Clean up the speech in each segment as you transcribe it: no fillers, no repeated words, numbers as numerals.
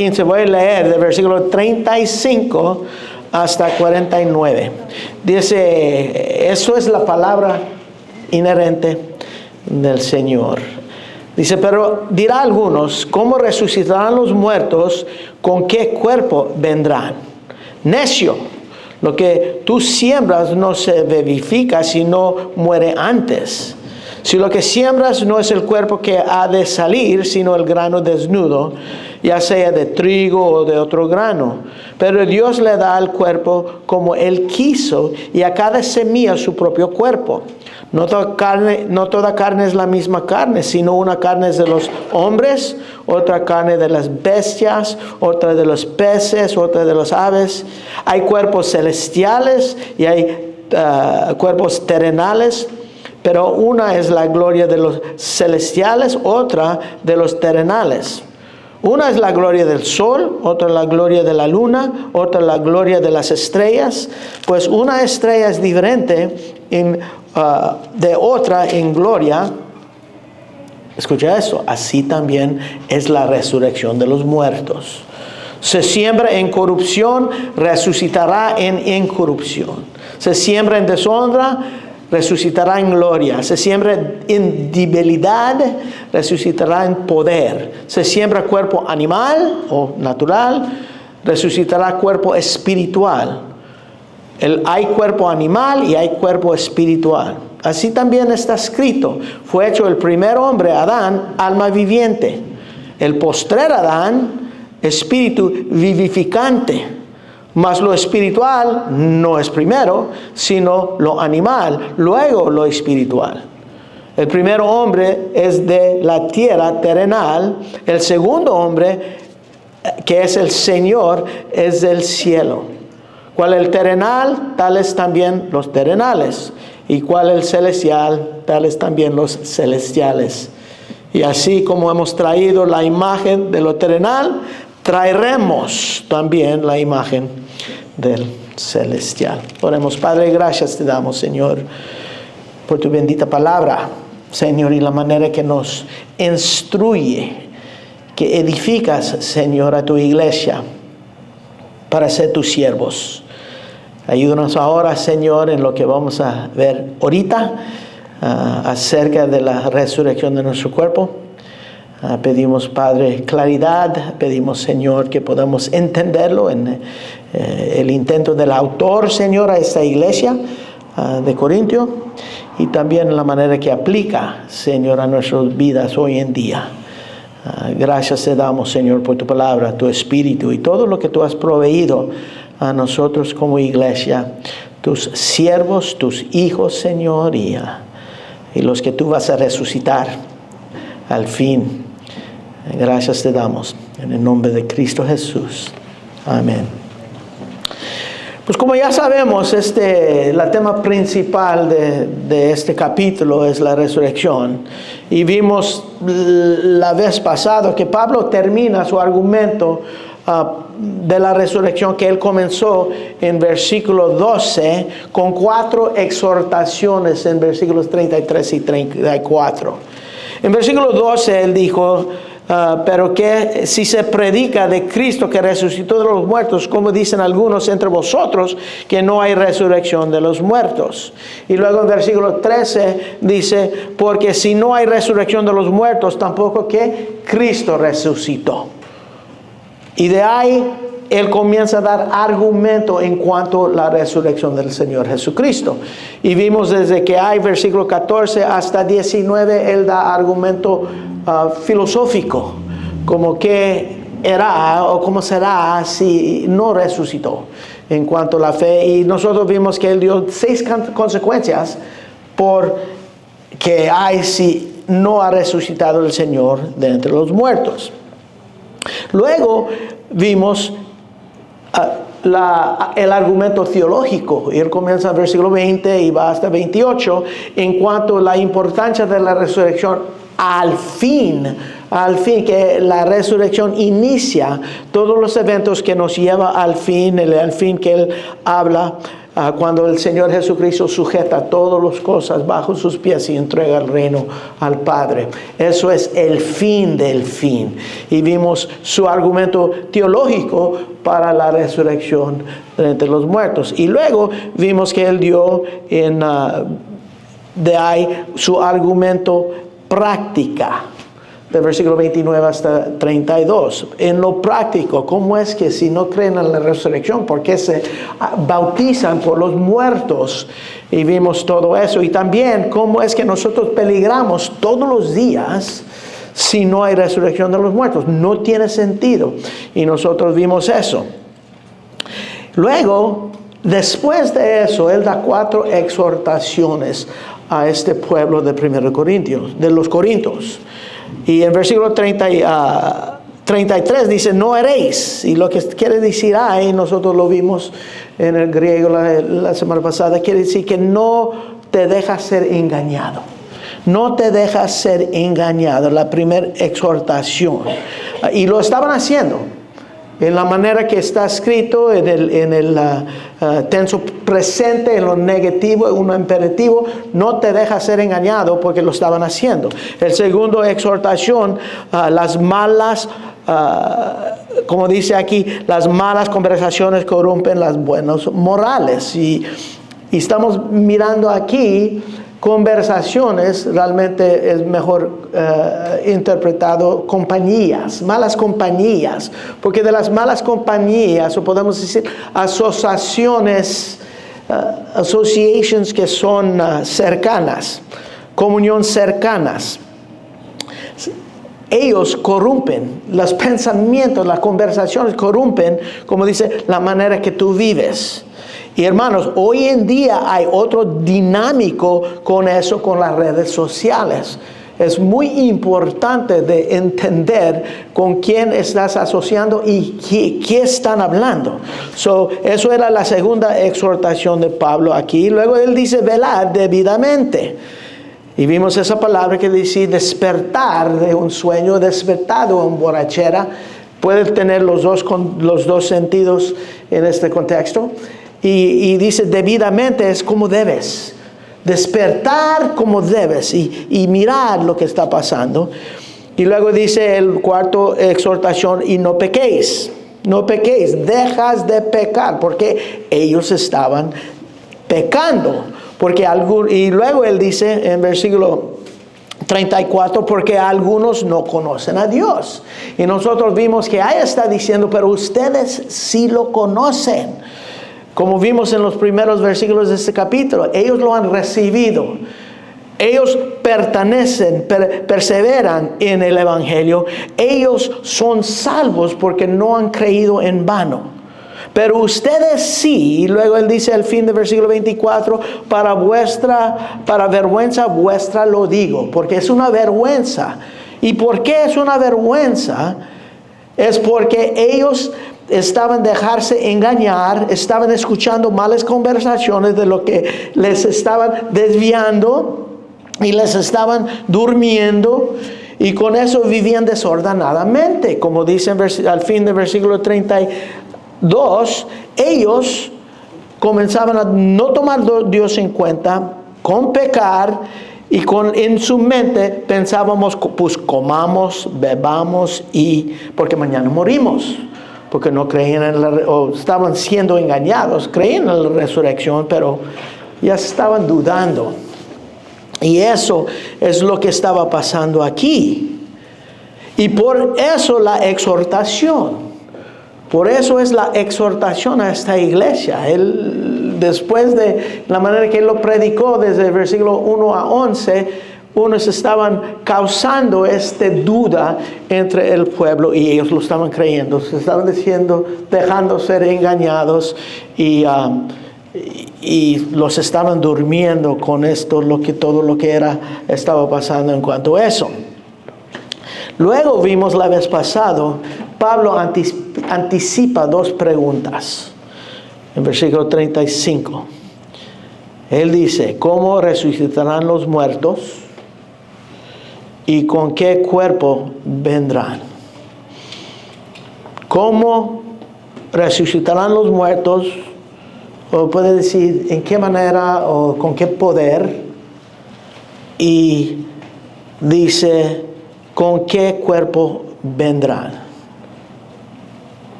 15, voy a leer del versículo 35 hasta 49. Dice, eso es la palabra inherente del Señor. Dice, pero dirá a algunos, ¿cómo resucitarán los muertos? ¿Con qué cuerpo vendrán? Necio, lo que tú siembras no se vivifica, sino muere antes. Si lo que siembras no es el cuerpo que ha de salir, sino el grano desnudo, ya sea de trigo o de otro grano. Pero Dios le da al cuerpo como Él quiso, y a cada semilla su propio cuerpo. No toda carne es la misma carne, sino una carne es de los hombres, otra carne de las bestias, otra de los peces, otra de las aves. Hay cuerpos celestiales y hay cuerpos terrenales, pero una es la gloria de los celestiales, otra de los terrenales. Una es la gloria del sol, otra la gloria de la luna, otra la gloria de las estrellas. Pues una estrella es diferente de otra en gloria. Escucha eso, así también es la resurrección de los muertos. Se siembra en corrupción, resucitará en incorrupción. Se siembra en deshonra, resucitará en gloria. Se siembra en debilidad, resucitará en poder. Se siembra cuerpo animal o natural, resucitará cuerpo espiritual. Hay cuerpo animal y hay cuerpo espiritual. Así también está escrito, fue hecho el primer hombre, Adán, alma viviente. El postrer Adán, espíritu vivificante. Mas lo espiritual no es primero, sino lo animal, luego lo espiritual. El primer hombre es de la tierra terrenal, el segundo hombre, que es el Señor, es del cielo. Cual el terrenal, tales también los terrenales, y cual el celestial, tales también los celestiales. Y así como hemos traído la imagen de lo terrenal, traeremos también la imagen del celestial. Oremos. Padre, gracias te damos, Señor, por tu bendita palabra, Señor, y la manera que nos instruye, que edificas, Señor, a tu iglesia para ser tus siervos. Ayúdanos ahora, Señor, en lo que vamos a ver ahorita acerca de la resurrección de nuestro cuerpo. Pedimos, Padre, claridad. Pedimos, Señor, que podamos entenderlo en el intento del autor, Señor, a esta iglesia de Corintio, y también en la manera que aplica, Señor, a nuestras vidas hoy en día. Gracias te damos, Señor, por tu palabra, tu espíritu y todo lo que tú has proveído a nosotros como iglesia, tus siervos, tus hijos, Señor, y los que tú vas a resucitar al fin. Gracias te damos en el nombre de Cristo Jesús. Amén. Pues como ya sabemos, la tema principal de este capítulo es la resurrección. Y vimos la vez pasada que Pablo termina su argumento de la resurrección que él comenzó en versículo 12 con 4 exhortaciones en versículos 33 y 34. En versículo 12 él dijo, pero que si se predica de Cristo que resucitó de los muertos, como dicen algunos entre vosotros, que no hay resurrección de los muertos. Y luego en versículo 13 dice, porque si no hay resurrección de los muertos, tampoco que Cristo resucitó. Y de ahí él comienza a dar argumento en cuanto a la resurrección del Señor Jesucristo. Y vimos desde que hay versículo 14 hasta 19, él da argumento filosófico, como que era o cómo será si no resucitó en cuanto a la fe. Y nosotros vimos que él dio 6 consecuencias por que hay si no ha resucitado el Señor de entre los muertos. Luego vimos el argumento teológico, y él comienza en el versículo 20 y va hasta 28 en cuanto a la importancia de la resurrección al fin, que la resurrección inicia todos los eventos que nos lleva al fin, el fin que él habla cuando el Señor Jesucristo sujeta todas las cosas bajo sus pies y entrega el reino al Padre. Eso es el fin del fin. Y vimos su argumento teológico para la resurrección de entre los muertos. Y luego vimos que él dio de ahí su argumento práctica, del versículo 29 hasta 32. En lo práctico, ¿cómo es que si no creen en la resurrección, por qué se bautizan por los muertos? Y vimos todo eso. Y también, ¿cómo es que nosotros peligramos todos los días si no hay resurrección de los muertos? No tiene sentido. Y nosotros vimos eso. Luego, después de eso, él da 4 exhortaciones a este pueblo de 1 Corintios, de los Corintios. Y en versículo 33 dice, no haréis. Y lo que quiere decir ahí, nosotros lo vimos en el griego la semana pasada, quiere decir que no te dejas ser engañado. No te dejas ser engañado, la primera exhortación. Y lo estaban haciendo. En la manera que está escrito, en el tenso presente, en lo negativo, en lo imperativo, no te dejas ser engañado porque lo estaban haciendo. El segundo exhortación, las malas, como dice aquí, las malas conversaciones corrompen las buenos morales. Y estamos mirando aquí conversaciones, realmente es mejor interpretado compañías, malas compañías, porque de las malas compañías, o podemos decir asociaciones, associations que son cercanas, comunión cercanas, ellos corrompen, los pensamientos, las conversaciones corrompen, como dice, la manera que tú vives. Y hermanos, hoy en día hay otro dinámico con eso, con las redes sociales. Es muy importante de entender con quién estás asociando y qué están hablando. Eso era la segunda exhortación de Pablo aquí. Luego él dice, velad debidamente. Y vimos esa palabra que dice despertar de un sueño, despertado en borrachera. Puede tener los dos sentidos en este contexto. Y dice debidamente es como debes. Despertar como debes y mirar lo que está pasando. Y luego dice el cuarto exhortación, y no pequéis. No pequéis, dejas de pecar, porque ellos estaban pecando. Y luego él dice en versículo 34, porque algunos no conocen a Dios. Y nosotros vimos que ahí está diciendo, pero ustedes sí lo conocen. Como vimos en los primeros versículos de este capítulo, ellos lo han recibido. Ellos pertenecen, perseveran en el Evangelio. Ellos son salvos porque no han creído en vano. Pero ustedes sí, y luego él dice al fin del versículo 24, para vergüenza vuestra lo digo, porque es una vergüenza. ¿Y por qué es una vergüenza? Es porque ellos estaban dejarse engañar, estaban escuchando malas conversaciones de lo que les estaban desviando y les estaban durmiendo, y con eso vivían desordenadamente. Como dice al fin del versículo 32, ellos comenzaban a no tomar a Dios en cuenta, con pecar, y en su mente pensábamos, pues comamos, bebamos, porque mañana morimos. Porque no creían o estaban siendo engañados, creían en la resurrección, pero ya estaban dudando. Y eso es lo que estaba pasando aquí. Y por eso la exhortación. Por eso es la exhortación a esta iglesia. Después de la manera que él lo predicó, desde el versículo 1 a 11, unos estaban causando esta duda entre el pueblo y ellos lo estaban creyendo. Se estaban dejando ser engañados y los estaban durmiendo con esto, todo lo que estaba pasando en cuanto a eso. Luego vimos la vez pasada, Pablo anticipa 2 preguntas. En versículo 35. Él dice, ¿cómo resucitarán los muertos? ¿Y con qué cuerpo vendrán? ¿Cómo resucitarán los muertos? o puede decir en qué manera o con qué poder, y dice con qué cuerpo vendrán.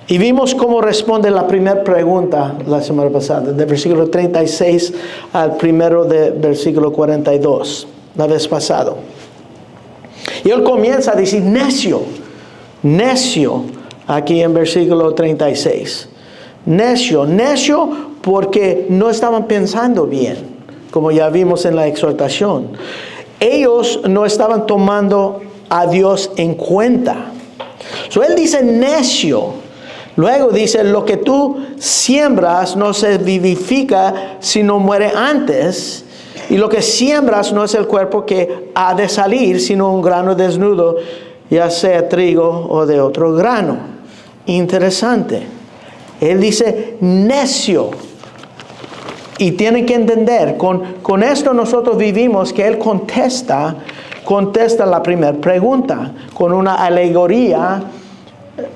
Y vimos cómo responde la primera pregunta la semana pasada, del versículo 36 al primero del versículo 42, la vez pasada. Y él comienza a decir necio, necio, aquí en versículo 36. Necio, necio porque no estaban pensando bien, como ya vimos en la exhortación. Ellos no estaban tomando a Dios en cuenta. So, él dice necio. Luego dice, lo que tú siembras no se vivifica sino muere antes. Y lo que siembras no es el cuerpo que ha de salir, sino un grano desnudo, ya sea trigo o de otro grano. Interesante. Él dice necio. Y tienen que entender, con esto nosotros vivimos que él contesta la primera pregunta con una alegoría,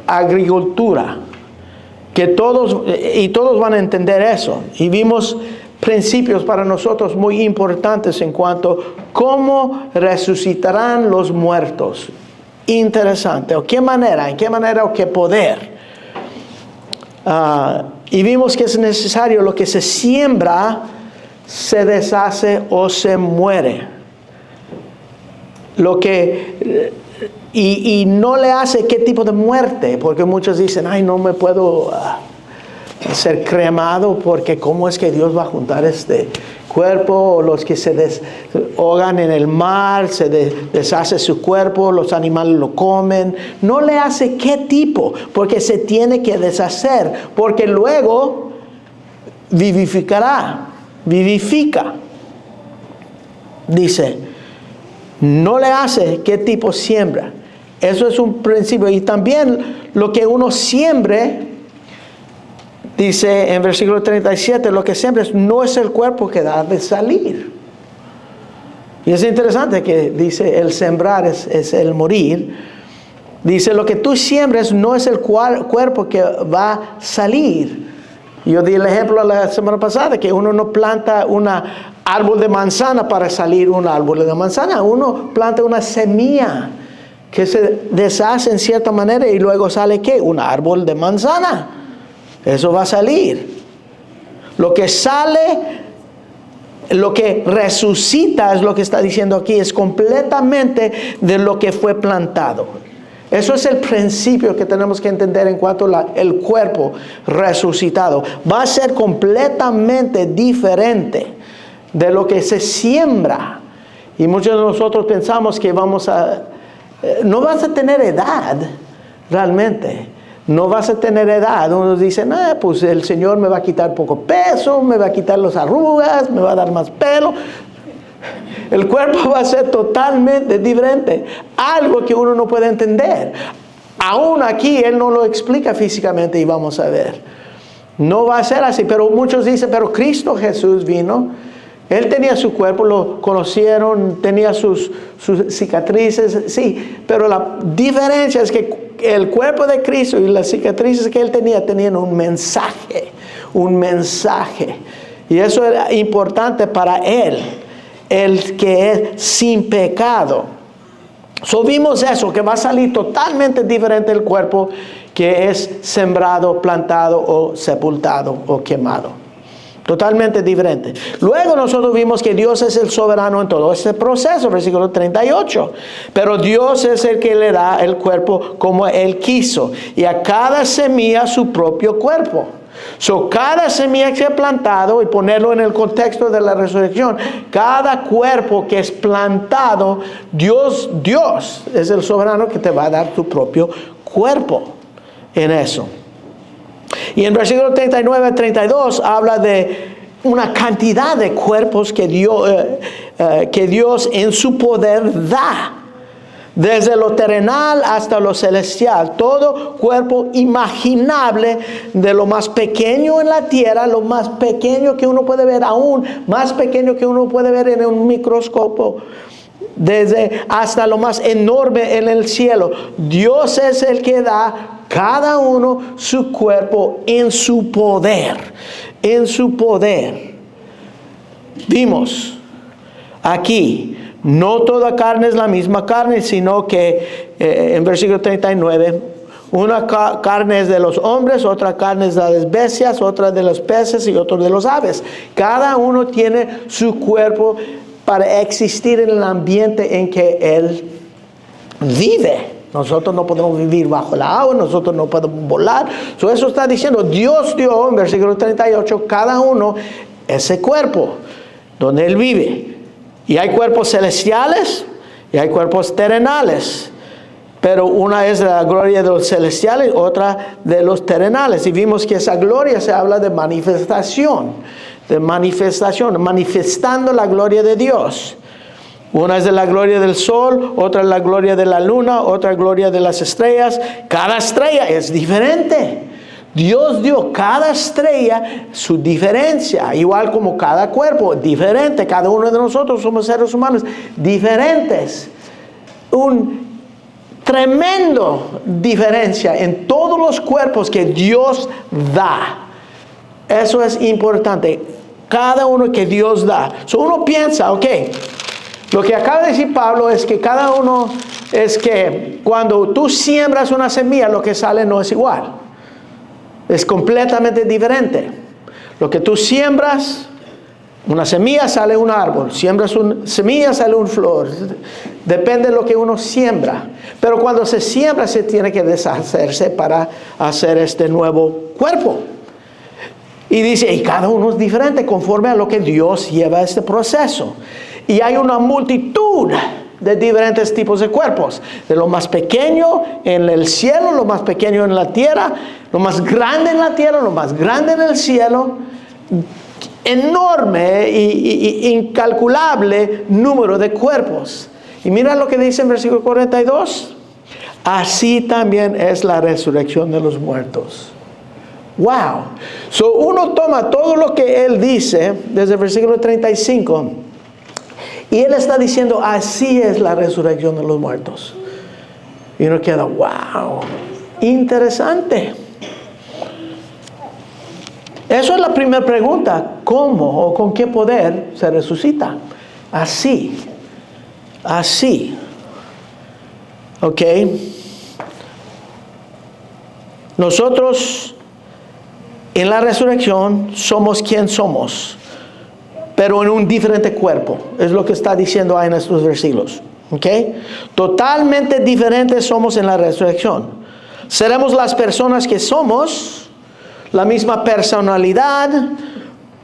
agricultura, que todos van a entender eso. Y vimos principios para nosotros muy importantes en cuanto a cómo resucitarán los muertos. Interesante. ¿O qué manera? ¿En qué manera o qué poder? Y vimos que es necesario lo que se siembra, se deshace o se muere. Lo que... Y no le hace qué tipo de muerte, porque muchos dicen, ay, no me puedo ser cremado, porque cómo es que Dios va a juntar este cuerpo, o los que se ahogan en el mar, se deshace su cuerpo, los animales lo comen. No le hace qué tipo, porque se tiene que deshacer, porque luego vivifica. Dice, no le hace qué tipo siembra. Eso es un principio. Y también lo que uno siembre, dice en versículo 37, lo que siembres no es el cuerpo que da de salir. Y es interesante que dice el sembrar es el morir. Dice lo que tú siembres no es el cuerpo que va a salir. Yo di el ejemplo la semana pasada que uno no planta un árbol de manzana para salir un árbol de manzana. Uno planta una semilla que se deshace en cierta manera y luego sale ¿qué? Un árbol de manzana. Eso va a salir. Lo que sale, lo que resucita es lo que está diciendo aquí, es completamente de lo que fue plantado. Eso es el principio que tenemos que entender en cuanto al cuerpo resucitado. Va a ser completamente diferente de lo que se siembra. Y muchos de nosotros pensamos que no vas a tener edad realmente. No vas a tener edad. Unos dicen, pues el Señor me va a quitar poco peso, me va a quitar las arrugas, me va a dar más pelo. El cuerpo va a ser totalmente diferente. Algo que uno no puede entender. Aún aquí Él no lo explica físicamente y vamos a ver. No va a ser así. Pero muchos dicen, pero Cristo Jesús vino. Él tenía su cuerpo, lo conocieron, tenía sus cicatrices. Sí, pero la diferencia es que el cuerpo de Cristo y las cicatrices que Él tenía tenían un mensaje. Un mensaje. Y eso era importante para Él. El que es sin pecado. Vimos eso, que va a salir totalmente diferente el cuerpo que es sembrado, plantado o sepultado o quemado. Totalmente diferente. Luego nosotros vimos que Dios es el soberano en todo este proceso, versículo 38. Pero Dios es el que le da el cuerpo como Él quiso. Y a cada semilla su propio cuerpo. Cada semilla que se ha plantado, y ponerlo en el contexto de la resurrección, cada cuerpo que es plantado, Dios es el soberano que te va a dar tu propio cuerpo en eso. Y en versículo 39 a 32 habla de una cantidad de cuerpos que Dios en su poder da. Desde lo terrenal hasta lo celestial, todo cuerpo imaginable, de lo más pequeño en la tierra, lo más pequeño que uno puede ver, aún más pequeño que uno puede ver en un microscopio, desde hasta lo más enorme en el cielo. Dios es el que da cada uno su cuerpo en su poder. En su poder. Vimos aquí, no toda carne es la misma carne, sino que en versículo 39, una carne es de los hombres, otra carne es de las bestias, otra de los peces y otra de los aves. Cada uno tiene su cuerpo para existir en el ambiente en que él vive. Nosotros no podemos vivir bajo la agua, nosotros no podemos volar. Eso está diciendo, Dios dio en versículo 38 cada uno ese cuerpo donde él vive. Y hay cuerpos celestiales y hay cuerpos terrenales. Pero una es la gloria de los celestiales, otra de los terrenales. Y vimos que esa gloria se habla de manifestación, manifestando la gloria de Dios. Una es de la gloria del sol, otra es la gloria de la luna, otra gloria de las estrellas. Cada estrella es diferente. Dios dio cada estrella su diferencia, igual como cada cuerpo diferente. Cada uno de nosotros somos seres humanos diferentes. Un tremendo diferencia en todos los cuerpos que Dios da. Eso es importante. Cada uno que Dios da. Uno piensa, ok, lo que acaba de decir Pablo es que cada uno es que cuando tú siembras una semilla, lo que sale no es igual. Es completamente diferente. Lo que tú siembras, una semilla sale un árbol. Siembras una semilla sale una flor. Depende de lo que uno siembra. Pero cuando se siembra se tiene que deshacerse para hacer este nuevo cuerpo. Y dice, y cada uno es diferente conforme a lo que Dios lleva este proceso. Y hay una multitud de diferentes tipos de cuerpos. De lo más pequeño en el cielo, lo más pequeño en la tierra, lo más grande en la tierra, lo más grande en el cielo. Enorme e incalculable número de cuerpos. Y mira lo que dice en versículo 42. Así también es la resurrección de los muertos. Wow. Uno toma todo lo que él dice desde el versículo 35. Y él está diciendo, así es la resurrección de los muertos. Y uno queda, wow, interesante. Eso es la primera pregunta. ¿Cómo o con qué poder se resucita? Así. Así. ¿Ok? Nosotros en la resurrección somos quien somos, pero en un diferente cuerpo. Es lo que está diciendo ahí en estos versículos. ¿Ok? Totalmente diferentes somos en la resurrección. Seremos las personas que somos, la misma personalidad,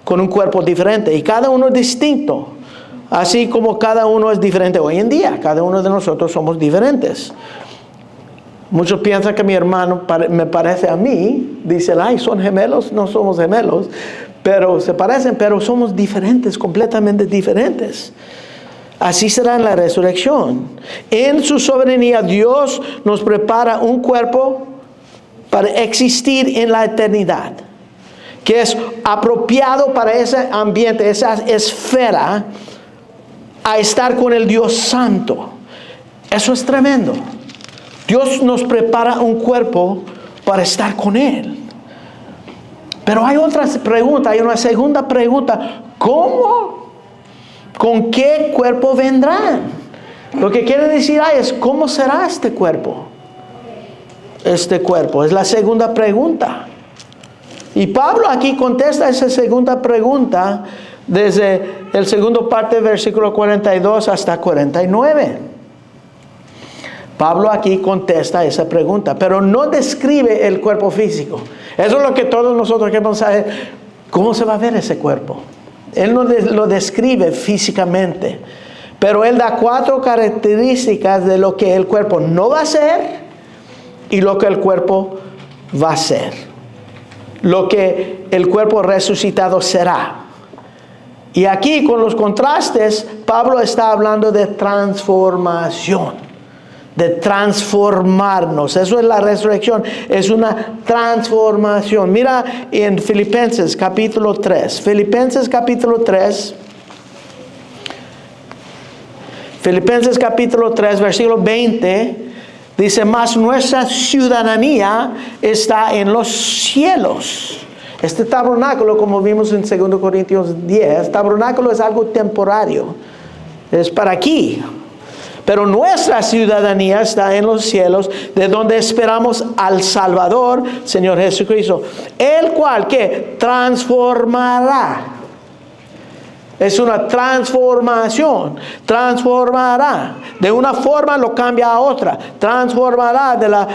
con un cuerpo diferente. Y cada uno es distinto. Así como cada uno es diferente hoy en día. Cada uno de nosotros somos diferentes. Muchos piensan que mi hermano me parece a mí. Dicen, ay, ¿son gemelos? No somos gemelos. Pero se parecen, pero somos diferentes, completamente diferentes. Así será en la resurrección. En su soberanía, Dios nos prepara un cuerpo para existir en la eternidad, que es apropiado para ese ambiente, esa esfera, a estar con el Dios Santo. Eso es tremendo. Dios nos prepara un cuerpo para estar con Él. Pero hay otra pregunta, hay una segunda pregunta. ¿Cómo? ¿Con qué cuerpo vendrán? Lo que quiere decir ahí es, ¿cómo será este cuerpo? Este cuerpo, es la segunda pregunta. Y Pablo aquí contesta esa segunda pregunta desde el segundo parte del versículo 42 hasta 49. Pablo aquí contesta esa pregunta, pero no describe el cuerpo físico. Eso es lo que todos nosotros queremos saber. ¿Cómo se va a ver ese cuerpo? Él no lo describe físicamente, pero él da 4 características de lo que el cuerpo no va a ser y lo que el cuerpo va a ser. Lo que el cuerpo resucitado será. Y aquí con los contrastes, Pablo está hablando de transformación. De transformarnos. Eso es la resurrección. Es una transformación. Mira en Filipenses capítulo 3. Filipenses capítulo 3. Filipenses capítulo 3, versículo 20, dice, mas nuestra ciudadanía está en los cielos. Este tabernáculo, como vimos en 2 Corintios 10, tabernáculo es algo temporario. Es para aquí. Pero nuestra ciudadanía está en los cielos, de donde esperamos al Salvador, Señor Jesucristo, el cual que transformará. Es una transformación. Transformará. De una forma lo cambia a otra. Transformará de la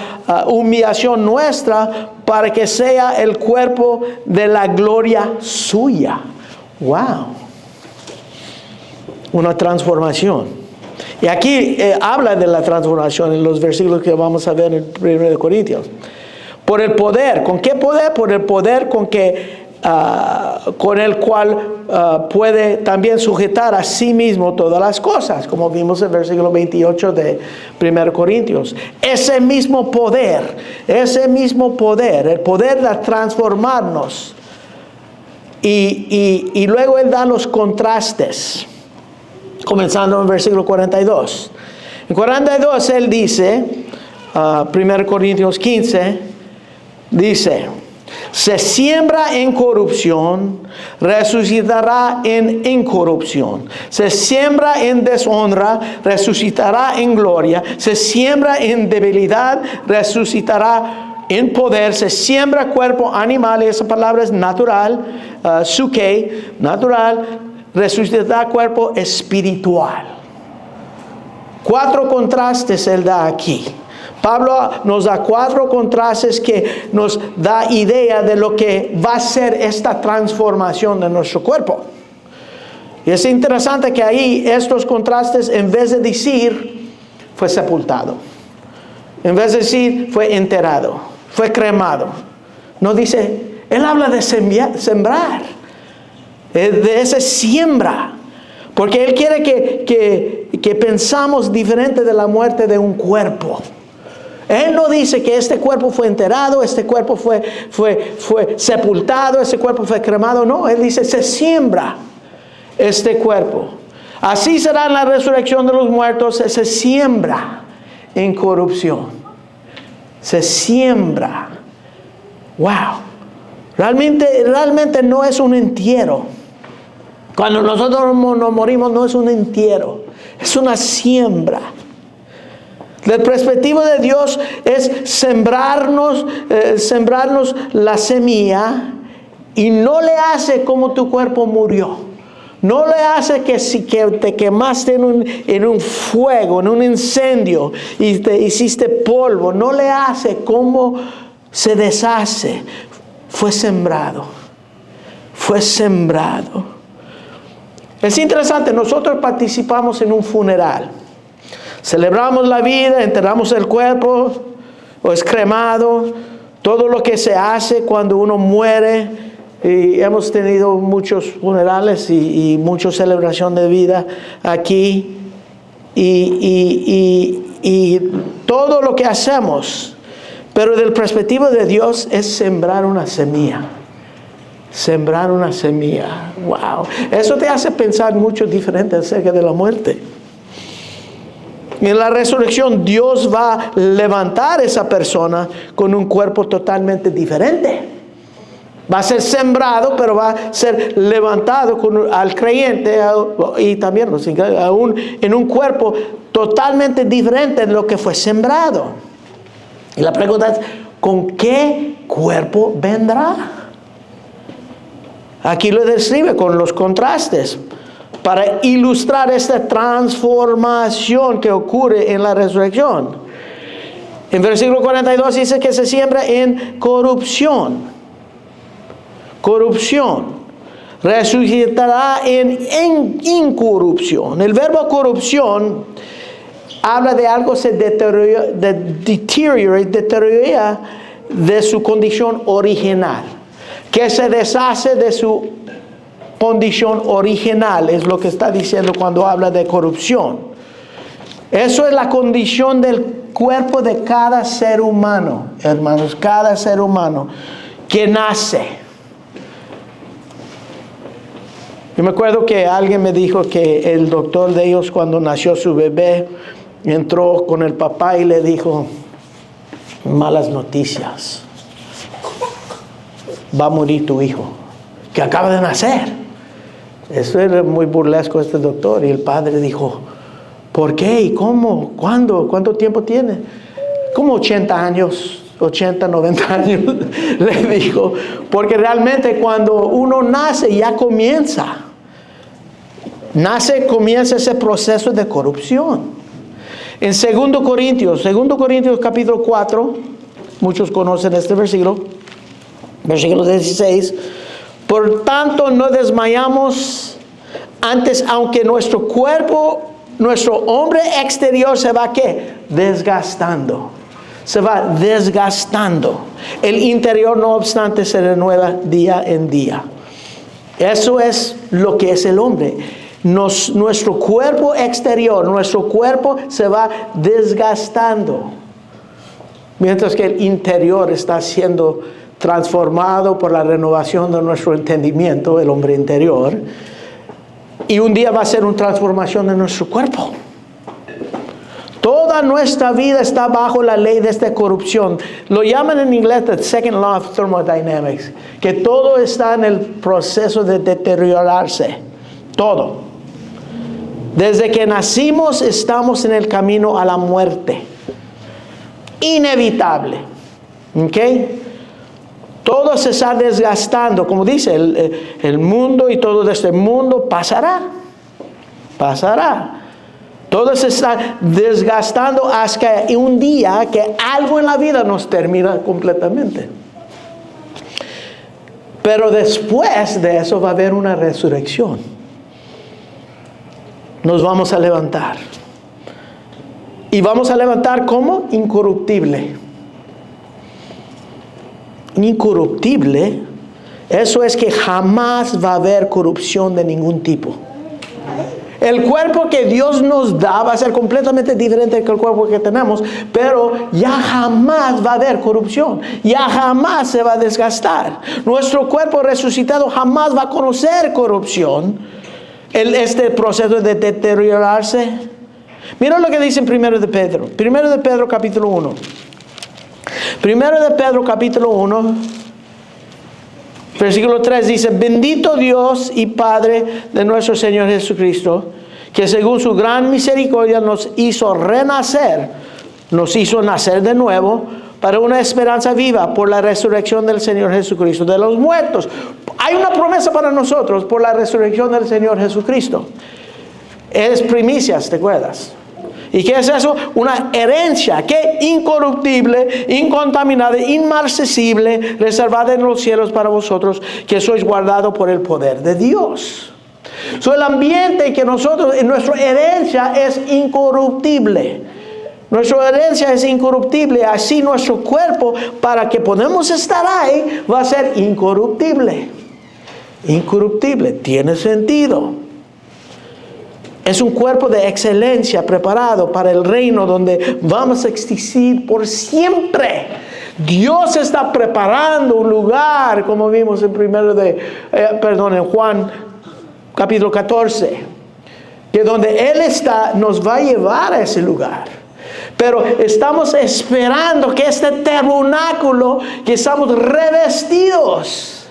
humillación nuestra para que sea el cuerpo de la gloria suya. Wow. Una transformación. Y aquí habla de la transformación en los versículos que vamos a ver en 1 Corintios. Por el poder. ¿Con qué poder? Por el poder con el cual puede también sujetar a sí mismo todas las cosas, como vimos en el versículo 28 de 1 Corintios. Ese mismo poder, el poder de transformarnos. Y luego él da los contrastes, comenzando en el versículo 42. En 42 él dice, 1 Corintios 15, dice, se siembra en corrupción, resucitará en incorrupción. Se siembra en deshonra, resucitará en gloria. Se siembra en debilidad, resucitará en poder. Se siembra cuerpo animal, y esa palabra es natural, suke, natural, resucitará cuerpo espiritual. 4 contrastes él da aquí. Pablo nos da 4 contrastes que nos da idea de lo que va a ser esta transformación de nuestro cuerpo. Y es interesante que ahí estos contrastes, en vez de decir fue sepultado, en vez de decir fue enterrado, fue cremado, no dice, él habla de sembrar, de esa siembra, porque él quiere que pensamos diferente de la muerte de un cuerpo. Él no dice que este cuerpo fue enterrado, este cuerpo fue sepultado, este cuerpo fue cremado. No, él dice, se siembra este cuerpo. Así será la resurrección de los muertos, se siembra en corrupción. Se siembra. Wow. Realmente no es un entierro. Cuando nosotros nos morimos no es un entierro, es una siembra. La perspectiva de Dios es sembrarnos la semilla, y no le hace como tu cuerpo murió. No le hace que si te quemaste en un fuego, en un incendio, y te hiciste polvo, no le hace como se deshace. Fue sembrado. Fue sembrado. Es interesante, nosotros participamos en un funeral. Celebramos la vida, enterramos el cuerpo, o es cremado, todo lo que se hace cuando uno muere. Y hemos tenido muchos funerales y mucha celebración de vida aquí. Y todo lo que hacemos, pero desde la perspectiva de Dios, es sembrar una semilla. Sembrar una semilla. Wow. Eso te hace pensar mucho diferente acerca de la muerte. En la resurrección, Dios va a levantar a esa persona con un cuerpo totalmente diferente. Va a ser sembrado, pero va a ser levantado al creyente y también aún en un cuerpo totalmente diferente de lo que fue sembrado. Y la pregunta es, ¿con qué cuerpo vendrá? Aquí lo describe con los contrastes, para ilustrar esta transformación que ocurre en la resurrección. En versículo 42 dice que se siembra en corrupción. Corrupción. Resucitará en incorrupción. El verbo corrupción habla de algo se deteriora de su condición original. Que se deshace de su condición original, es lo que está diciendo cuando habla de corrupción. Eso es la condición del cuerpo de cada ser humano, hermanos, cada ser humano que nace. me acuerdo que alguien me dijo que el doctor de ellos, cuando nació su bebé, entró con el papá y le dijo: malas noticias, va a morir tu hijo, que acaba de nacer. Eso era muy burlesco este doctor. Y el padre dijo: ¿por qué? ¿Y cómo? ¿Cuándo? ¿Cuánto tiempo tiene? Como 80 años, 80, 90 años, le dijo. Porque realmente cuando uno nace ya comienza ese proceso de corrupción. En 2 Corintios capítulo 4, muchos conocen este versículo 16. Por tanto, no desmayamos antes, aunque nuestro cuerpo, nuestro hombre exterior se va, ¿qué? Desgastando. Se va desgastando. El interior, no obstante, se renueva día en día. Eso es lo que es el hombre. Nuestro cuerpo exterior, nuestro cuerpo se va desgastando, mientras que el interior está siendo transformado por la renovación de nuestro entendimiento, el hombre interior, y un día va a ser una transformación de nuestro cuerpo. Toda nuestra vida está bajo la ley de esta corrupción. Lo llaman en inglés the second law of thermodynamics, que todo está en el proceso de deteriorarse. Todo. Desde que nacimos estamos en el camino a la muerte. Inevitable. ¿Ok? Todo se está desgastando. Como dice, el mundo y todo de este mundo pasará. Pasará. Todo se está desgastando hasta un día que algo en la vida nos termina completamente. Pero después de eso va a haber una resurrección. Nos vamos a levantar. Y vamos a levantar como incorruptible. Incorruptible, eso es que jamás va a haber corrupción de ningún tipo. El cuerpo que Dios nos da va a ser completamente diferente que el cuerpo que tenemos, pero ya jamás va a haber corrupción, ya jamás se va a desgastar. Nuestro cuerpo resucitado jamás va a conocer corrupción. Este proceso de deteriorarse. Mira lo que dice en 1 de Pedro. 1 de Pedro capítulo 1. 1 de Pedro capítulo 1. Versículo 3 dice: bendito Dios y Padre de nuestro Señor Jesucristo, que según su gran misericordia nos hizo renacer, nos hizo nacer de nuevo para una esperanza viva por la resurrección del Señor Jesucristo de los muertos. Hay una promesa para nosotros por la resurrección del Señor Jesucristo. Es primicias, ¿te acuerdas? ¿Y qué es eso? Una herencia que incorruptible, incontaminada, inmarcesible, reservada en los cielos para vosotros, que sois guardados por el poder de Dios. El ambiente que nosotros, nuestra herencia es incorruptible. Nuestra herencia es incorruptible, así nuestro cuerpo, para que podamos estar ahí, va a ser incorruptible. Incorruptible, tiene sentido. Es un cuerpo de excelencia preparado para el reino donde vamos a existir por siempre. Dios está preparando un lugar, como vimos en en Juan capítulo 14, que donde Él está nos va a llevar a ese lugar. Pero estamos esperando que este tabernáculo, que estamos revestidos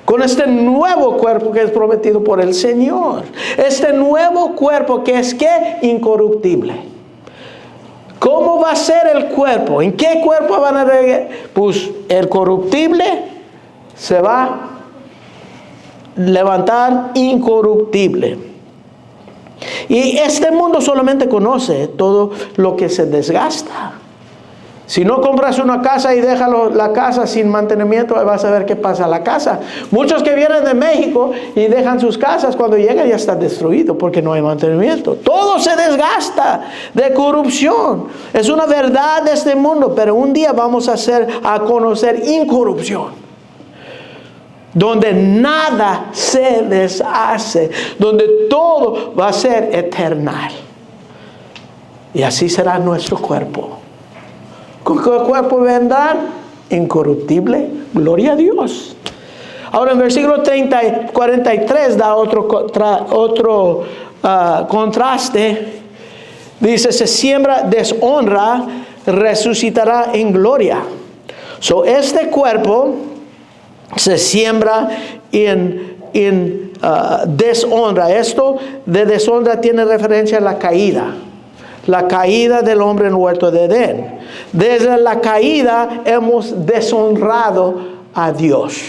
con este nuevo cuerpo que es prometido por el Señor. Este nuevo cuerpo que es ¿qué? Incorruptible. ¿Cómo va a ser el cuerpo? ¿En qué cuerpo van a regresar? Pues el corruptible se va a levantar incorruptible. Y este mundo solamente conoce todo lo que se desgasta. Si no compras una casa y dejas la casa sin mantenimiento, vas a ver qué pasa a la casa. Muchos que vienen de México y dejan sus casas, cuando llegan ya está destruido porque no hay mantenimiento. Todo se desgasta de corrupción. Es una verdad de este mundo, pero un día vamos a conocer incorrupción, donde nada se deshace, donde todo va a ser eternal. Y así será nuestro cuerpo. ¿Con qué cuerpo vendrán? Incorruptible. Gloria a Dios. Ahora en versículo 43 da otro contraste. Dice, se siembra deshonra, resucitará en gloria. So, este cuerpo se siembra en deshonra. Esto de deshonra tiene referencia a la caída. La caída del hombre en el huerto de Edén. Desde la caída hemos deshonrado a Dios.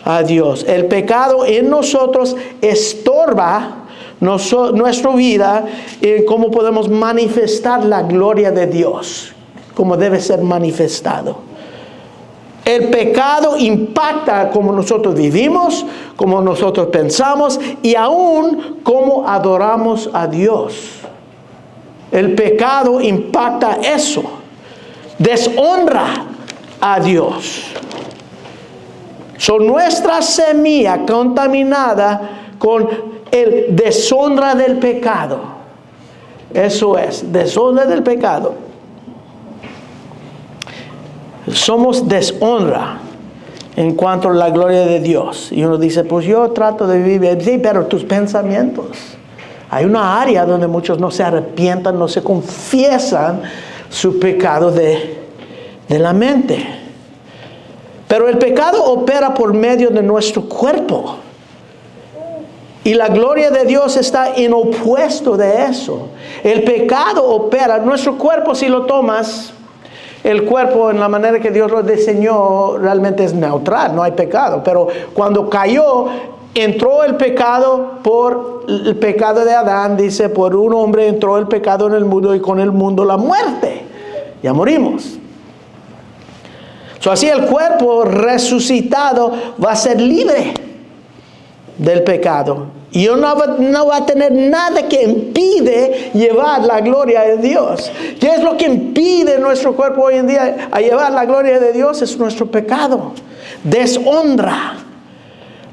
A Dios. El pecado en nosotros estorba nuestra vida en cómo podemos manifestar la gloria de Dios, como debe ser manifestado. El pecado impacta cómo nosotros vivimos, cómo nosotros pensamos y aún cómo adoramos a Dios. El pecado impacta eso. Deshonra a Dios. Son nuestra semilla contaminada con el deshonra del pecado. Eso es, deshonra del pecado. Somos deshonra en cuanto a la gloria de Dios. Y uno dice, pues yo trato de vivir, sí, pero tus pensamientos. Hay una área donde muchos no se arrepientan, no se confiesan su pecado de la mente. Pero el pecado opera por medio de nuestro cuerpo. Y la gloria de Dios está en opuesto de eso. El pecado opera. Nuestro cuerpo, si lo tomas, el cuerpo en la manera que Dios lo diseñó realmente es neutral, no hay pecado. Pero cuando cayó, entró el pecado por el pecado de Adán. Dice, por un hombre entró el pecado en el mundo y con el mundo la muerte. Ya morimos. Así el cuerpo resucitado va a ser libre del pecado. Y no va a tener nada que impide llevar la gloria de Dios. ¿Qué es lo que impide nuestro cuerpo hoy en día a llevar la gloria de Dios? Es nuestro pecado. Deshonra.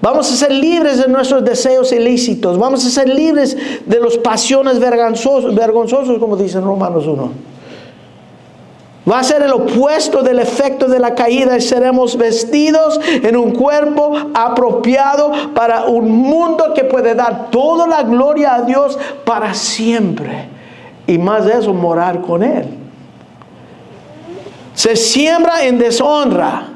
Vamos a ser libres de nuestros deseos ilícitos. Vamos a ser libres de las pasiones vergonzosas, como dice en Romanos 1. Va a ser el opuesto del efecto de la caída y seremos vestidos en un cuerpo apropiado para un mundo que puede dar toda la gloria a Dios para siempre. Y más de eso, morar con Él. Se siembra en deshonra,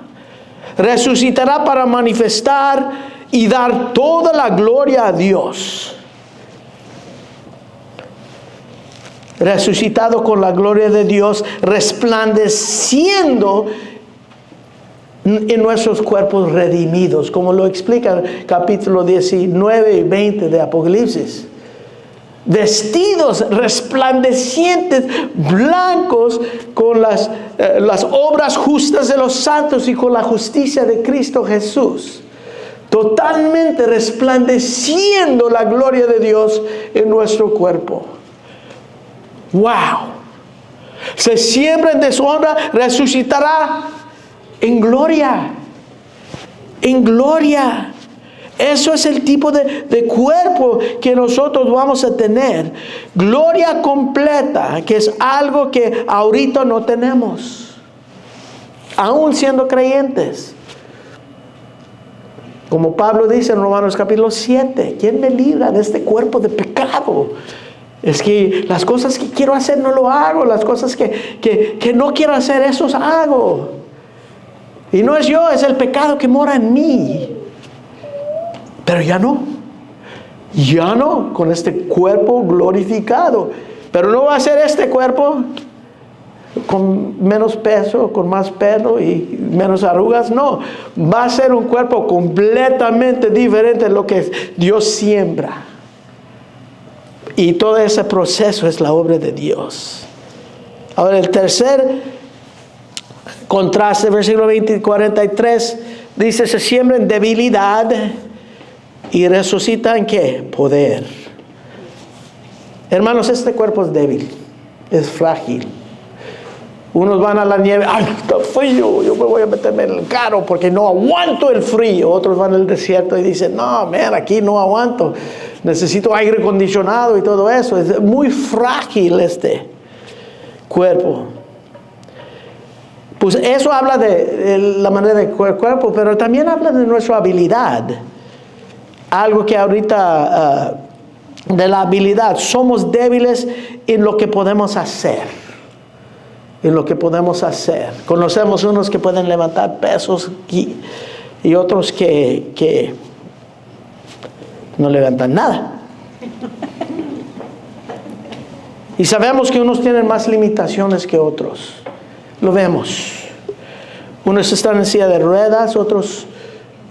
resucitará para manifestar y dar toda la gloria a Dios. Resucitado con la gloria de Dios, resplandeciendo en nuestros cuerpos redimidos, como lo explica el capítulo 19 y 20 de Apocalipsis. Vestidos resplandecientes, blancos, con las obras justas de los santos y con la justicia de Cristo Jesús. Totalmente resplandeciendo la gloria de Dios en nuestro cuerpo. ¡Wow! Se siembra en deshonra, resucitará en gloria. En gloria. Eso es el tipo de cuerpo que nosotros vamos a tener. Gloria completa, que es algo que ahorita no tenemos. Aún siendo creyentes. Como Pablo dice en Romanos capítulo 7, ¿quién me libra de este cuerpo de pecado? Es que las cosas que quiero hacer no lo hago. Las cosas que no quiero hacer, esos hago. Y no es yo, es el pecado que mora en mí. Pero ya no. Ya no, con este cuerpo glorificado. Pero no va a ser este cuerpo con menos peso, con más pelo y menos arrugas. No, va a ser un cuerpo completamente diferente de lo que Dios siembra. Y todo ese proceso es la obra de Dios. Ahora el tercer contraste, versículo 20 y 43, dice, se siembra en debilidad y resucita en ¿qué? Poder. Hermanos, este cuerpo es débil, es frágil. Unos van a la nieve, ¡ay, está frío! Yo me voy a meterme en el carro porque no aguanto el frío. Otros van al desierto y dicen, no, man, aquí no aguanto. Necesito aire acondicionado y todo eso. Es muy frágil este cuerpo. Pues eso habla de la manera del cuerpo, pero también habla de nuestra habilidad. Algo que ahorita, de la habilidad, somos débiles en lo que podemos hacer. En lo que podemos hacer. Conocemos unos que pueden levantar pesos y otros que no levantan nada. Y sabemos que unos tienen más limitaciones que otros. Lo vemos. Unos están en silla de ruedas, otros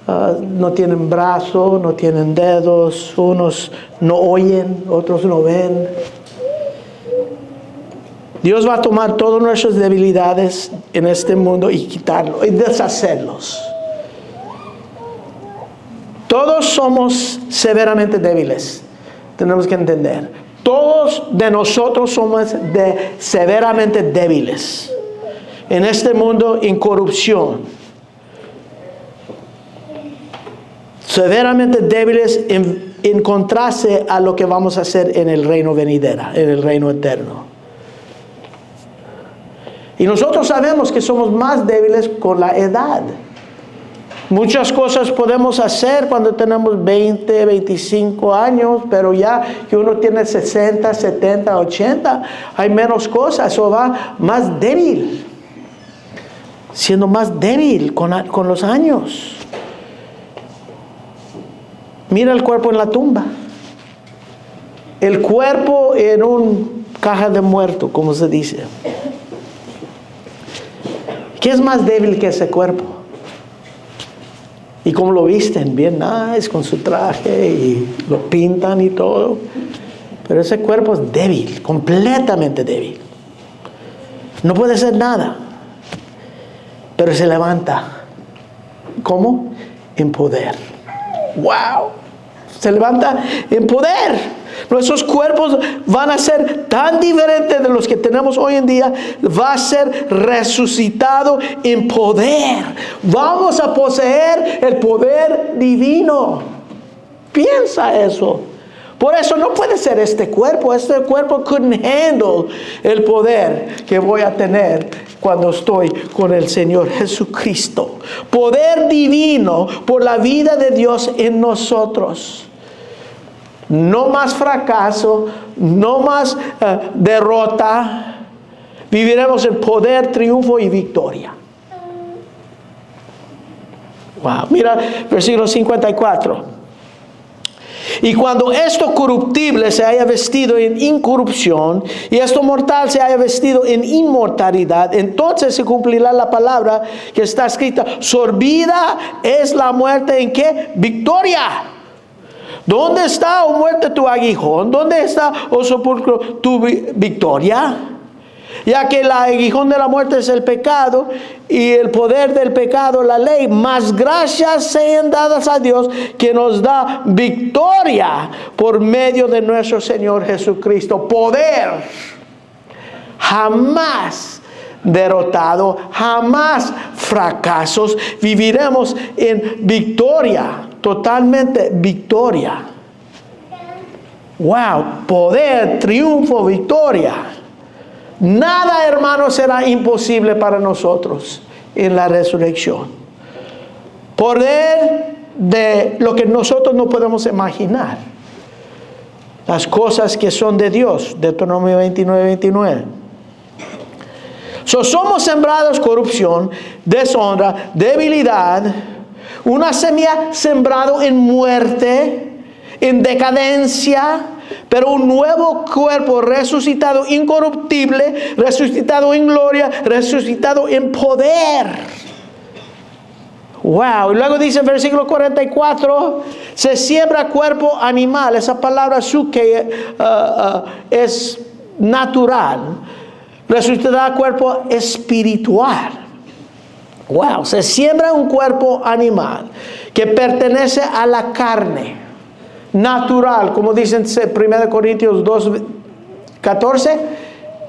no tienen brazo, no tienen dedos, unos no oyen, otros no ven. Dios va a tomar todas nuestras debilidades en este mundo y quitarlo y deshacerlos. Todos somos severamente débiles. Tenemos que entender. Todos de nosotros somos severamente débiles. En este mundo en corrupción. Severamente débiles en contraste a lo que vamos a hacer en el reino venidero, en el reino eterno. Y nosotros sabemos que somos más débiles con la edad. Muchas cosas podemos hacer cuando tenemos 20, 25 años, pero ya que uno tiene 60, 70, 80, hay menos cosas, o va más débil. Siendo más débil con los años. Mira el cuerpo en la tumba. El cuerpo en una caja de muerto, como se dice. ¿Qué es más débil que ese cuerpo? Y cómo lo visten, bien nice, con su traje, y lo pintan y todo. Pero ese cuerpo es débil, completamente débil. No puede hacer nada. Pero se levanta. ¿Cómo? En poder. ¡Wow! Se levanta en poder. Nuestros cuerpos van a ser tan diferentes de los que tenemos hoy en día. Va a ser resucitado en poder. Vamos a poseer el poder divino. Piensa eso. Por eso no puede ser este cuerpo. Este cuerpo couldn't handle el poder que voy a tener cuando estoy con el Señor Jesucristo. Poder divino por la vida de Dios en nosotros. No más fracaso, no más derrota. Viviremos en poder, triunfo y victoria. Wow, mira versículo 54. Y cuando esto corruptible se haya vestido en incorrupción, y esto mortal se haya vestido en inmortalidad, entonces se cumplirá la palabra que está escrita: sorbida es la muerte, ¿en qué? Victoria. ¿Dónde está, oh muerte, tu aguijón? ¿Dónde está, oh sepulcro, tu victoria? Ya que el aguijón de la muerte es el pecado, y el poder del pecado la ley, mas gracias sean dadas a Dios que nos da victoria por medio de nuestro Señor Jesucristo. Poder jamás derrotado, jamás fracasos. Viviremos en victoria, totalmente victoria. Wow, poder, triunfo, victoria. Nada, hermanos, será imposible para nosotros en la resurrección. Poder de lo que nosotros no podemos imaginar. Las cosas que son de Dios. Deuteronomio 29:29. Somos sembrados corrupción, deshonra, debilidad. Una semilla sembrado en muerte, en decadencia. Pero un nuevo cuerpo resucitado incorruptible, resucitado en gloria, resucitado en poder. Wow. Y luego dice en versículo 44, se siembra cuerpo animal. Esa palabra suke es natural. Resucitará cuerpo espiritual. Wow. Se siembra un cuerpo animal que pertenece a la carne. Natural, como dicen 1 Corintios 2:14,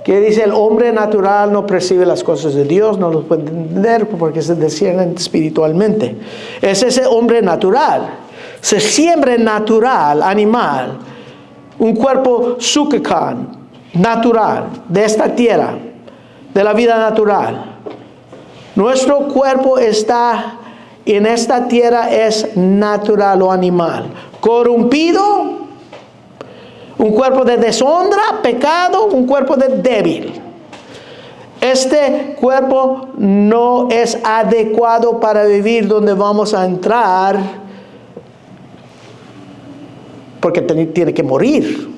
que dice: el hombre natural no percibe las cosas de Dios, no los puede entender porque se disciernen espiritualmente. Es ese hombre natural. Se siembra natural, animal, un cuerpo sukekan, natural, de esta tierra, de la vida natural. Nuestro cuerpo está en esta tierra es natural o animal. Corrompido, un cuerpo de deshonra, pecado, un cuerpo de débil. Este cuerpo no es adecuado para vivir donde vamos a entrar, porque tiene que morir.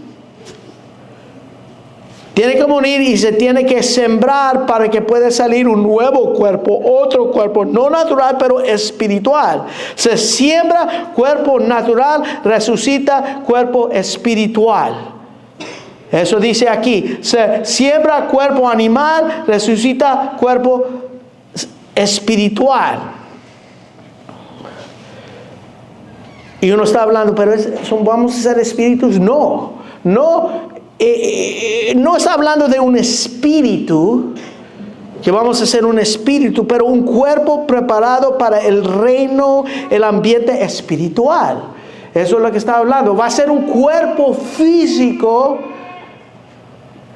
Tiene que morir y se tiene que sembrar para que pueda salir un nuevo cuerpo, otro cuerpo, no natural, pero espiritual. Se siembra cuerpo natural, resucita cuerpo espiritual. Eso dice aquí, se siembra cuerpo animal, resucita cuerpo espiritual. Y uno está hablando, pero ¿vamos a ser espíritus? No, no está hablando de un espíritu, que vamos a ser un espíritu, pero un cuerpo preparado para el reino, el ambiente espiritual. Eso es lo que está hablando. Va a ser un cuerpo físico.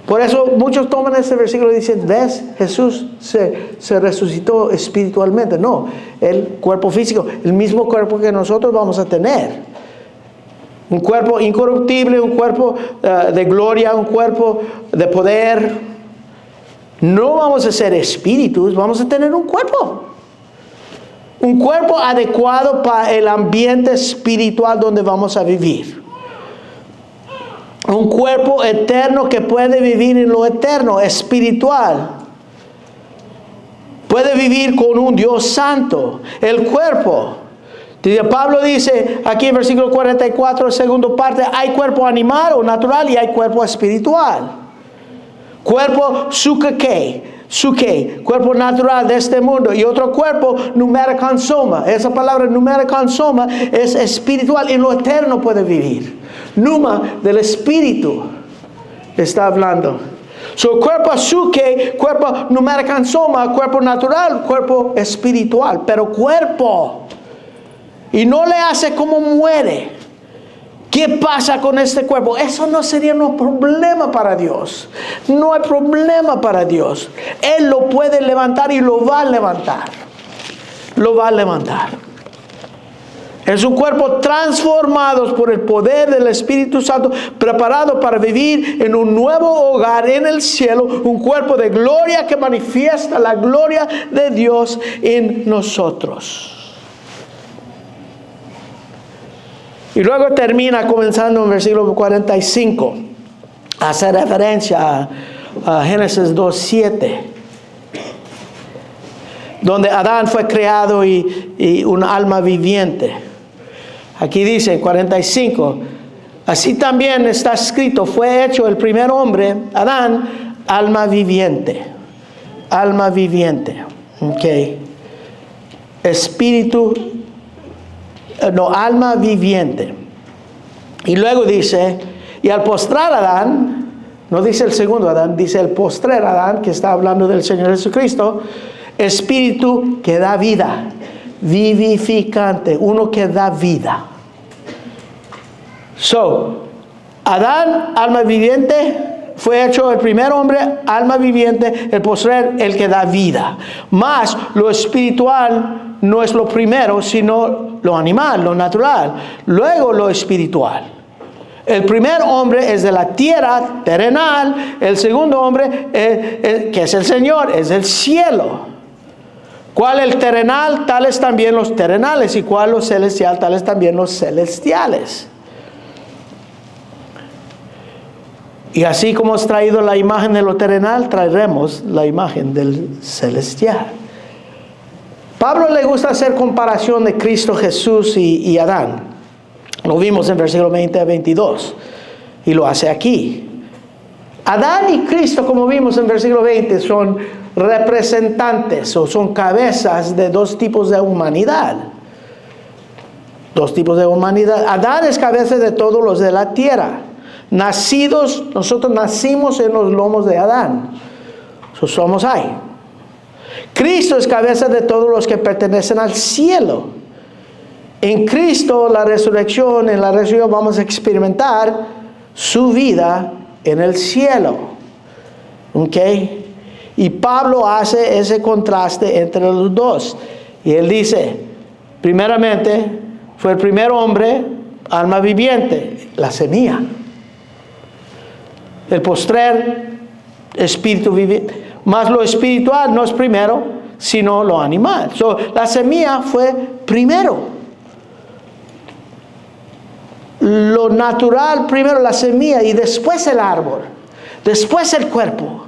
Por eso muchos toman este versículo y dicen, ¿ves? Jesús se resucitó espiritualmente. No, el cuerpo físico, el mismo cuerpo que nosotros vamos a tener. Un cuerpo incorruptible, un cuerpo de gloria, un cuerpo de poder. No vamos a ser espíritus, vamos a tener un cuerpo. Un cuerpo adecuado para el ambiente espiritual donde vamos a vivir. Un cuerpo eterno que puede vivir en lo eterno, espiritual. Puede vivir con un Dios santo. El cuerpo. Pablo dice aquí en versículo 44, segunda parte, hay cuerpo animal o natural y hay cuerpo espiritual. Cuerpo suke, cuerpo natural de este mundo, y otro cuerpo numerican soma. Esa palabra numerican soma es espiritual, en lo eterno puede vivir. Numa, del espíritu, está hablando. Cuerpo suke, cuerpo numerican soma, cuerpo natural, cuerpo espiritual, pero cuerpo. Y no le hace como muere. ¿Qué pasa con este cuerpo? Eso no sería un problema para Dios. No hay problema para Dios. Él lo puede levantar y lo va a levantar. Lo va a levantar. Es un cuerpo transformado por el poder del Espíritu Santo, preparado para vivir en un nuevo hogar en el cielo, un cuerpo de gloria que manifiesta la gloria de Dios en nosotros. Y luego termina comenzando en versículo 45, hace referencia a Génesis 2:7, donde Adán fue creado y un alma viviente. Aquí dice 45, así también está escrito, fue hecho el primer hombre, Adán, alma viviente. Alma viviente. Ok. Alma viviente. Y luego dice, y al postrar Adán, no dice el segundo Adán, dice el postrer Adán, que está hablando del Señor Jesucristo, espíritu que da vida, vivificante, uno que da vida. Adán, alma viviente, fue hecho el primer hombre, alma viviente, el postrer, el que da vida. Más lo espiritual no es lo primero, sino lo animal, lo natural. Luego lo espiritual. El primer hombre es de la tierra terrenal. El segundo hombre, que es el Señor, es del cielo. ¿Cuál el terrenal? Tales también los terrenales. ¿Y cuál los celestial? Tales también los celestiales. Y así como has traído la imagen de lo terrenal, traeremos la imagen del celestial. Pablo le gusta hacer comparación de Cristo Jesús y Adán. Lo vimos en versículo 20 a 22. Y lo hace aquí. Adán y Cristo, como vimos en versículo 20, son representantes o son cabezas de dos tipos de humanidad. Dos tipos de humanidad. Adán es cabeza de todos los de la tierra. Nosotros nacimos en los lomos de Adán. Somos ahí. Cristo es cabeza de todos los que pertenecen al cielo. En Cristo, en la resurrección vamos a experimentar su vida en el cielo. ¿Ok? Y Pablo hace ese contraste entre los dos. Y él dice, primeramente, fue el primer hombre, alma viviente, la semilla. El postrer, espíritu viviente. Más lo espiritual no es primero, sino lo animal. La semilla fue primero. Lo natural primero, la semilla, y después el árbol. Después el cuerpo.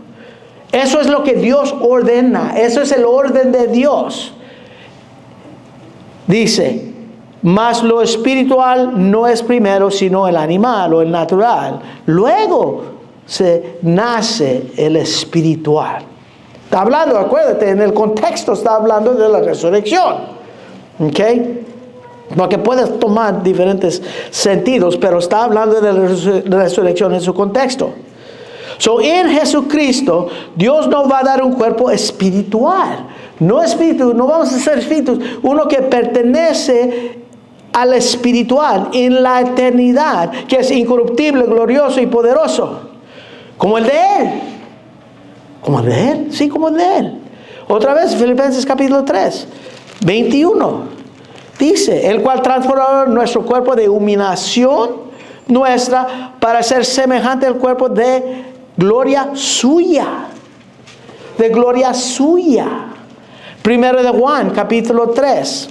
Eso es lo que Dios ordena. Eso es el orden de Dios. Dice, mas lo espiritual no es primero, sino el animal o el natural. Luego se nace el espiritual. Está hablando, acuérdate, en el contexto está hablando de la resurrección. ¿Ok? Porque puedes tomar diferentes sentidos, pero está hablando de la resurrección en su contexto. En Jesucristo, Dios nos va a dar un cuerpo espiritual. No espíritu, no vamos a ser espíritus. Uno que pertenece al espiritual en la eternidad, que es incorruptible, glorioso y poderoso. Como el de Él. ¿Como el de Él? Sí, como el de Él. Otra vez, Filipenses capítulo 3, 21. Dice, el cual transformó nuestro cuerpo de humillación nuestra para ser semejante al cuerpo de gloria suya. De gloria suya. Primero de Juan, capítulo 3.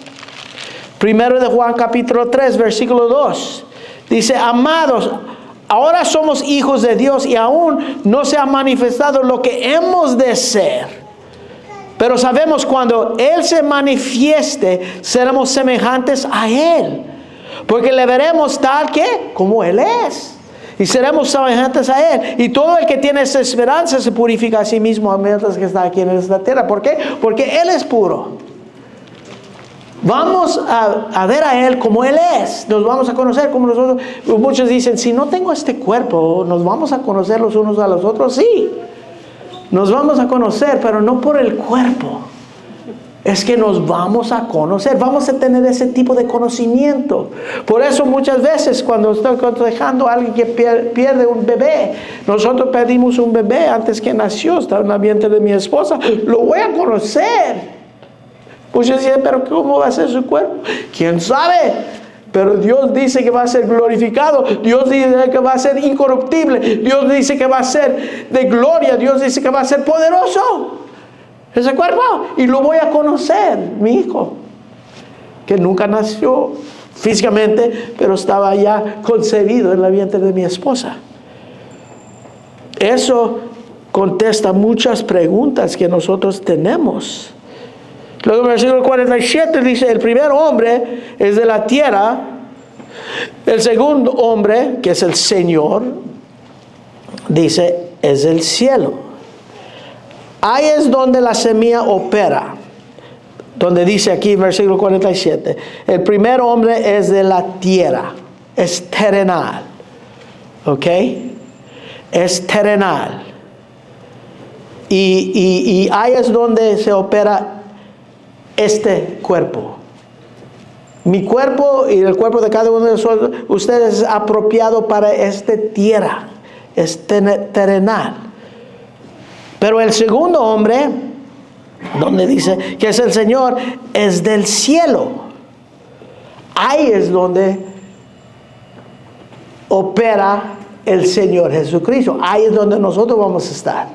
Primero de Juan, capítulo 3, versículo 2. Dice, amados, ahora somos hijos de Dios y aún no se ha manifestado lo que hemos de ser. Pero sabemos cuando Él se manifieste, seremos semejantes a Él. Porque le veremos tal que como Él es. Y seremos semejantes a Él. Y todo el que tiene esa esperanza se purifica a sí mismo mientras que está aquí en esta tierra. ¿Por qué? Porque Él es puro. Vamos a ver a Él como Él es. Nos vamos a conocer como nosotros. Muchos dicen, si no tengo este cuerpo, ¿nos vamos a conocer los unos a los otros? Sí. Nos vamos a conocer, pero no por el cuerpo. Es que nos vamos a conocer. Vamos a tener ese tipo de conocimiento. Por eso muchas veces cuando estoy aconsejando a alguien que pierde un bebé, nosotros perdimos un bebé antes que nació, estaba en el vientre de mi esposa, lo voy a conocer. Muchos dicen, pero ¿cómo va a ser su cuerpo? ¿Quién sabe? Pero Dios dice que va a ser glorificado. Dios dice que va a ser incorruptible. Dios dice que va a ser de gloria. Dios dice que va a ser poderoso. Ese cuerpo. Y lo voy a conocer, mi hijo. Que nunca nació físicamente, pero estaba ya concebido en la vientre de mi esposa. Eso contesta muchas preguntas que nosotros tenemos. Luego en el versículo 47 dice, el primer hombre es de la tierra, el segundo hombre, que es el Señor, dice, es del cielo. Ahí es donde la semilla opera, donde dice aquí en versículo 47, el primer hombre es de la tierra, es terrenal, ¿ok? Es terrenal. Y ahí es donde se opera este cuerpo. Mi cuerpo y el cuerpo de cada uno de ustedes es apropiado para esta tierra. Es terrenal. Pero el segundo hombre, donde dice que es el Señor, es del cielo. Ahí es donde opera el Señor Jesucristo. Ahí es donde nosotros vamos a estar.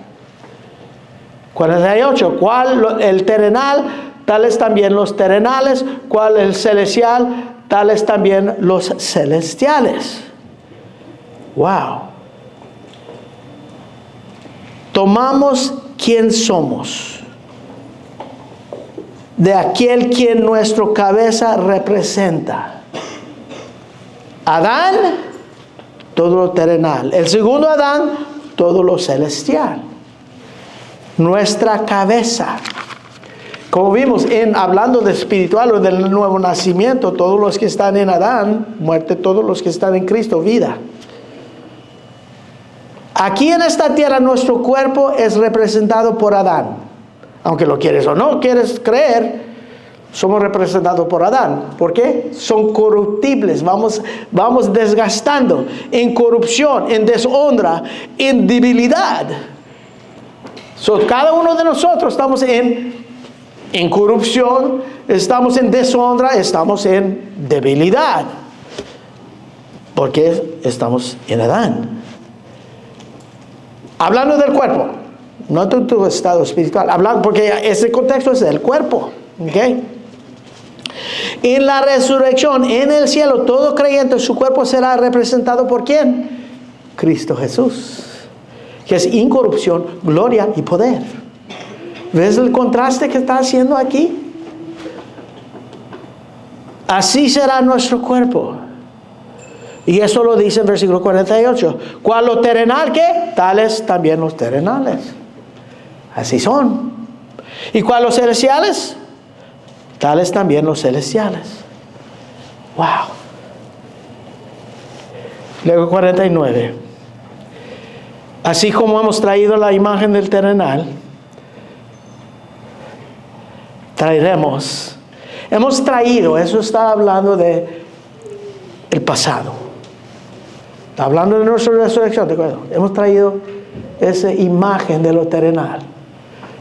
48. ¿Cuál? El terrenal, tales también los terrenales. ¿Cuál el celestial? Tales también los celestiales. Wow. Tomamos quién somos de aquel quien nuestra cabeza representa. Adán, todo lo terrenal. El segundo Adán, todo lo celestial. Nuestra cabeza. Como vimos hablando de espiritual o del nuevo nacimiento, todos los que están en Adán, muerte, todos los que están en Cristo, vida. Aquí en esta tierra nuestro cuerpo es representado por Adán. Aunque lo quieres o no quieres creer, somos representados por Adán. ¿Por qué? Son corruptibles. Vamos desgastando en corrupción, en deshonra, en debilidad. So, cada uno de nosotros estamos en corrupción, estamos en deshonra, estamos en debilidad. Porque estamos en Adán. Hablando del cuerpo, no de tu estado espiritual, hablando, porque ese contexto es del cuerpo. ¿Okay? En la resurrección, en el cielo, todo creyente, su cuerpo será representado por ¿quién? Cristo Jesús, que es incorrupción, gloria y poder. ¿Ves el contraste que está haciendo aquí? Así será nuestro cuerpo. Y eso lo dice en versículo 48. ¿Cuál lo terrenal qué? Tales también los terrenales. Así son. ¿Y cuál los celestiales? Tales también los celestiales. Wow. Luego 49. Así como hemos traído la imagen del terrenal, traeremos. Hemos traído, eso está hablando de el pasado. Está hablando de nuestra resurrección, ¿de acuerdo? Hemos traído esa imagen de lo terrenal.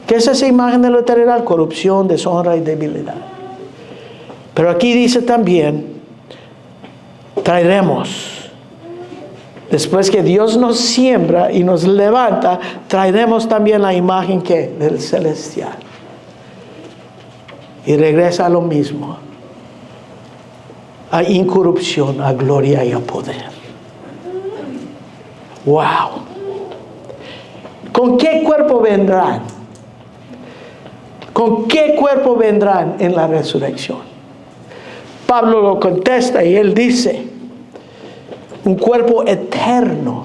¿Qué es esa imagen de lo terrenal? Corrupción, deshonra y debilidad. Pero aquí dice también, traeremos. Después que Dios nos siembra y nos levanta, traeremos también la imagen ¿qué? Del celestial. Y regresa a lo mismo. A incorrupción, a gloria y a poder. Wow. ¿Con qué cuerpo vendrán? ¿Con qué cuerpo vendrán en la resurrección? Pablo lo contesta y él dice, un cuerpo eterno,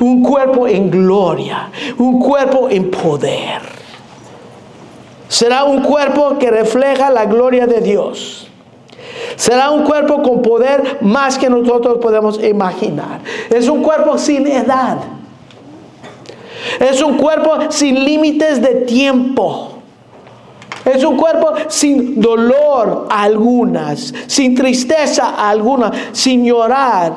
un cuerpo en gloria, un cuerpo en poder. Será un cuerpo que refleja la gloria de Dios. Será un cuerpo con poder más que nosotros podemos imaginar. Es un cuerpo sin edad. Es un cuerpo sin límites de tiempo. Es un cuerpo sin dolor algunas, sin tristeza alguna, sin llorar.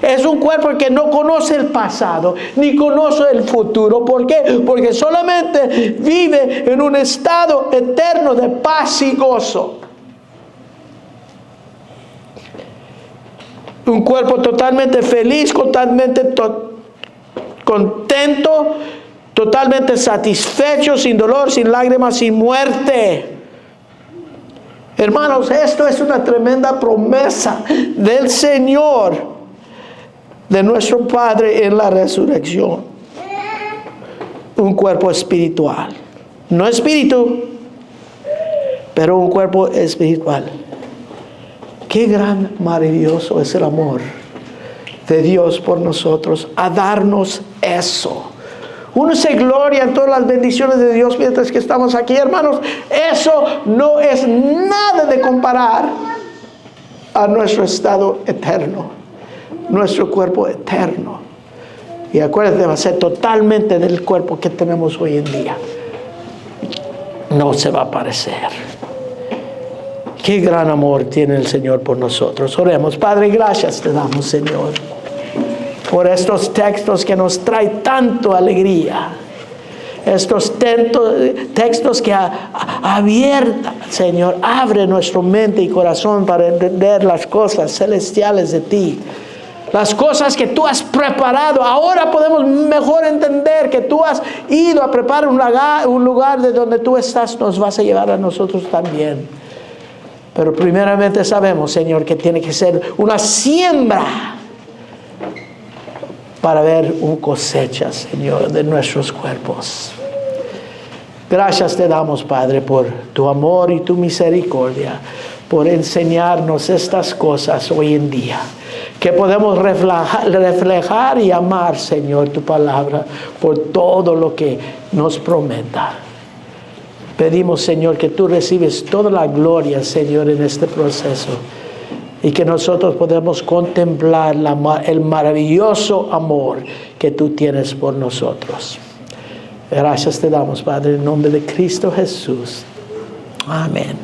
Es un cuerpo que no conoce el pasado, ni conoce el futuro. ¿Por qué? Porque solamente vive en un estado eterno de paz y gozo. Un cuerpo totalmente feliz, totalmente contento, totalmente satisfecho, sin dolor, sin lágrimas, sin muerte. Hermanos, esto es una tremenda promesa del Señor, de nuestro Padre en la resurrección. Un cuerpo espiritual. No espíritu, pero un cuerpo espiritual. Qué gran, maravilloso es el amor de Dios por nosotros, a darnos eso. Uno se gloria en todas las bendiciones de Dios mientras que estamos aquí, hermanos. Eso no es nada de comparar a nuestro estado eterno, nuestro cuerpo eterno. Y acuérdate, va a ser totalmente del cuerpo que tenemos hoy en día. No se va a parecer. Qué gran amor tiene el Señor por nosotros. Oremos. Padre, gracias te damos, Señor, por estos textos que nos traen tanto alegría. Estos textos que abierta, Señor, abre nuestra mente y corazón para entender las cosas celestiales de ti. Las cosas que tú has preparado. Ahora podemos mejor entender que tú has ido a preparar un lugar de donde tú estás. Nos vas a llevar a nosotros también. Pero primeramente sabemos, Señor, que tiene que ser una siembra para ver una cosecha, Señor, de nuestros cuerpos. Gracias te damos, Padre, por tu amor y tu misericordia, por enseñarnos estas cosas hoy en día. Que podemos reflejar y amar, Señor, tu palabra por todo lo que nos prometa. Pedimos, Señor, que tú recibes toda la gloria, Señor, en este proceso. Y que nosotros podamos contemplar el maravilloso amor que tú tienes por nosotros. Gracias te damos, Padre, en nombre de Cristo Jesús. Amén.